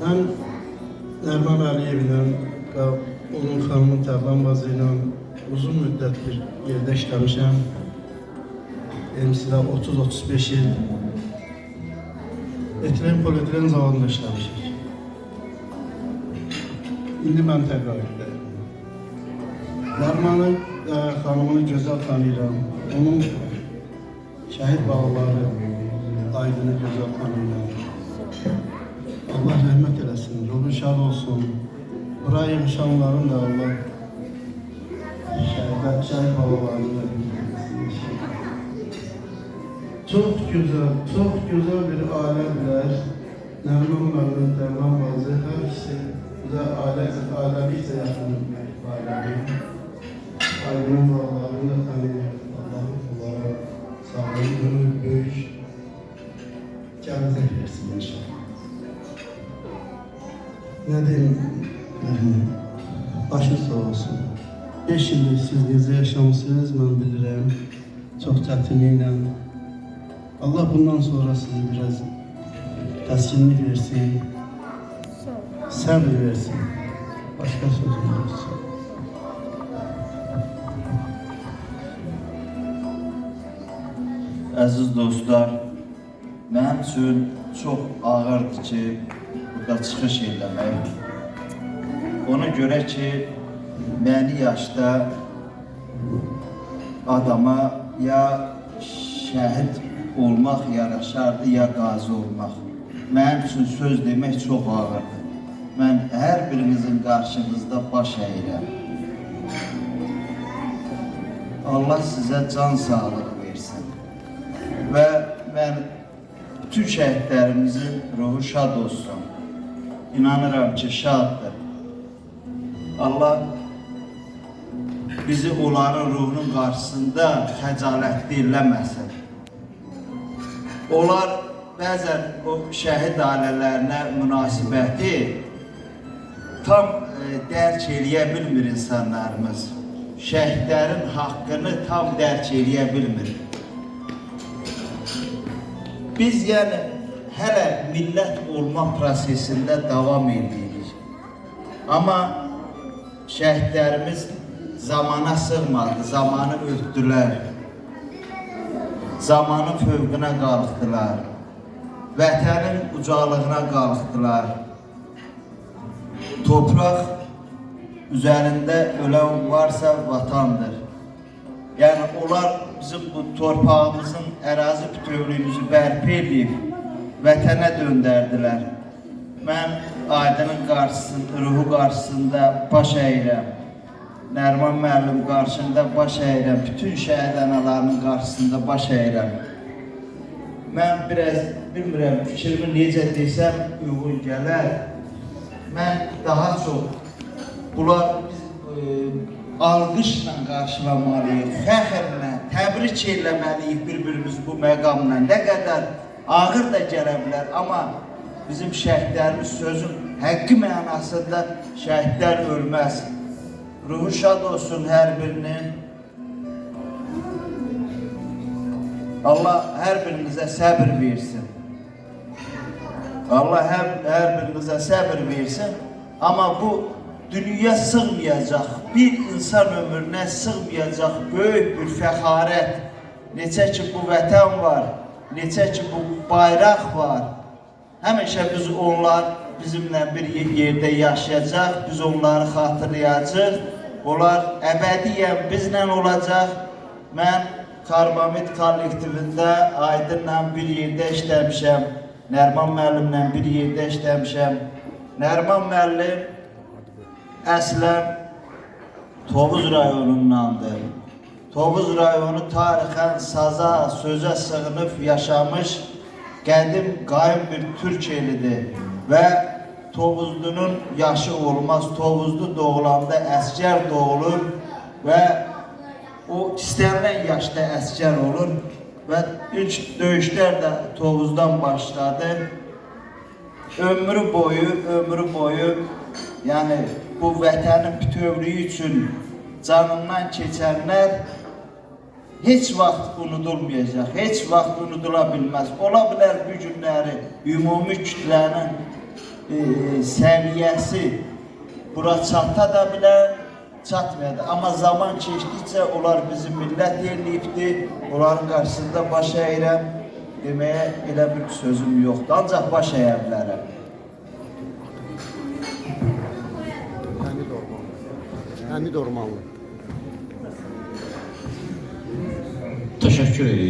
Ben Nərman Əliyevlə və onun xanımı Tərlan bacı ilə uzun müddət bir yerdə işləmişəm. Emsidə 30-35 il etilen polietilen zavodunda işləmişik. İndi mən təqaüddəyim. Nərmanı xanımını gözəl tanıyıram. Onun şəhid bağları Aydını gözəl tanıyıram. Allah rəhmət eləsin, ruhu şad olsun. Buraya nişanların da Allah şəhid bağlarını çok güzel bir aileler. Nərman müəllim, Tərlan bacı, hər ikisi bizə ailəlikcə yaxın ailədir. Aydının bağlarını da tanıyır. Allah'ın kulları sağlığı, gönül böyük. Kendinize versin inşallah. Ne diyeyim? Başı sağ olsun. 5 yıldır siz necə yaşamışsınız, mən bilirəm. Çox çətinliklə. Allah bundan sonra sizi biraz təskinlik versin. Səbr versin. Başka sözüm olsun. Əziz dostlar, mənim üçün çox ağırdır ki, burada çıxış eləmək. Ona görə ki, məni yaşda adama ya şəhid olmaq yaraşardı, ya qazi olmaq. Mənim üçün söz demək çox ağırdır. Mən hər birinizin qarşınızda baş əyirəm. Allah sizə can sağlığı versin. Və mən bütün şəhidlərimizin ruhu şad olsun. İnanıram ki, şaddır. Allah bizi onların ruhunun qarşısında xəcalətli eləməsin. Onlar bəzən o şəhid ailələrinə münasibəti tam dərk eləyə bilmir insanlarımız. Şəhidlərin haqqını tam dərk eləyə bilmir. Biz yəni hələ millət olma prosesində davam edirik. Amma şəhidlərimiz zamana sığmadı, zamanı ötdülər. Zamanın fövqünə qalxdılar. Vətənin ucalığına qalxdılar. Topraq üzərində ölən varsa vatandır. Yəni onlar bizim bu torpağımızın ərazi bütövlüyümüzü bərpa edib vətənə döndərdilər. Mən Aydının qarşısında, ruhu qarşısında baş əyirəm. Nərman müəllim qarşısında baş əyirəm. Bütün şəhid analarının qarşısında baş əyirəm. Mən biraz bilmirəm, fikrimi necə desəm uyğun gələr. Mən daha çox bunlar biz alqışla qarşılamalıyıq, fəxrlə, təbrik eləməliyik bir-birimiz bu məqamla. Nə qədər ağır da gələ bilər, amma bizim şəhidlərimiz sözün həqqi mənasında şəhidlər ölməz. Ruhu şad olsun hər birinin. Allah hər birinizə səbir versin. Allah hər birinizə səbir versin. Amma bu dünyaya sığmayacaq, bir insan ömrünə sığmayacaq böyük bir fəxarət. Neçə ki bu vətən var, neçə ki bu bayraq var. Həmişə biz onlar bizimlə bir yerdə yaşayacaq, biz onları xatırlayacaq. Onlar əbədiyyən bizlə olacaq. Mən Karbamid kollektivində Aydınla bir yerdə işləmişəm. Nərman müəllimlə bir yerdə işləmişəm. Nərman müəllim əslən Tovuz rayonundandır. Tovuz rayonu tarixən saza, sözə sığınıb yaşamış qədim qayım bir türk elidir. Və Tovuzlunun yaşı olmaz. Tovuzlu doğulanda əskər doğulur və o istənilən yaşda əskər olur. Və ilk döyüşlər də Tovuzdan başladı. Ömrü boyu yəni bu vətənin bütövlüyü üçün canından keçənlər heç vaxt unudulmayacaq, heç vaxt unudula bilməz. Ola bilər bu günləri ümumi kütlənin səviyyəsi bura çata da bilər, çatmıyor da. Amma zaman keçdikcə onlar bizim millət eləyibdir. Onların qarşısında baş əyirəm. Deməyə elə bir sözüm yoxdur. Ancaq baş əyə bilərəm. Həmid Ormanlı. Təşəkkür edirik.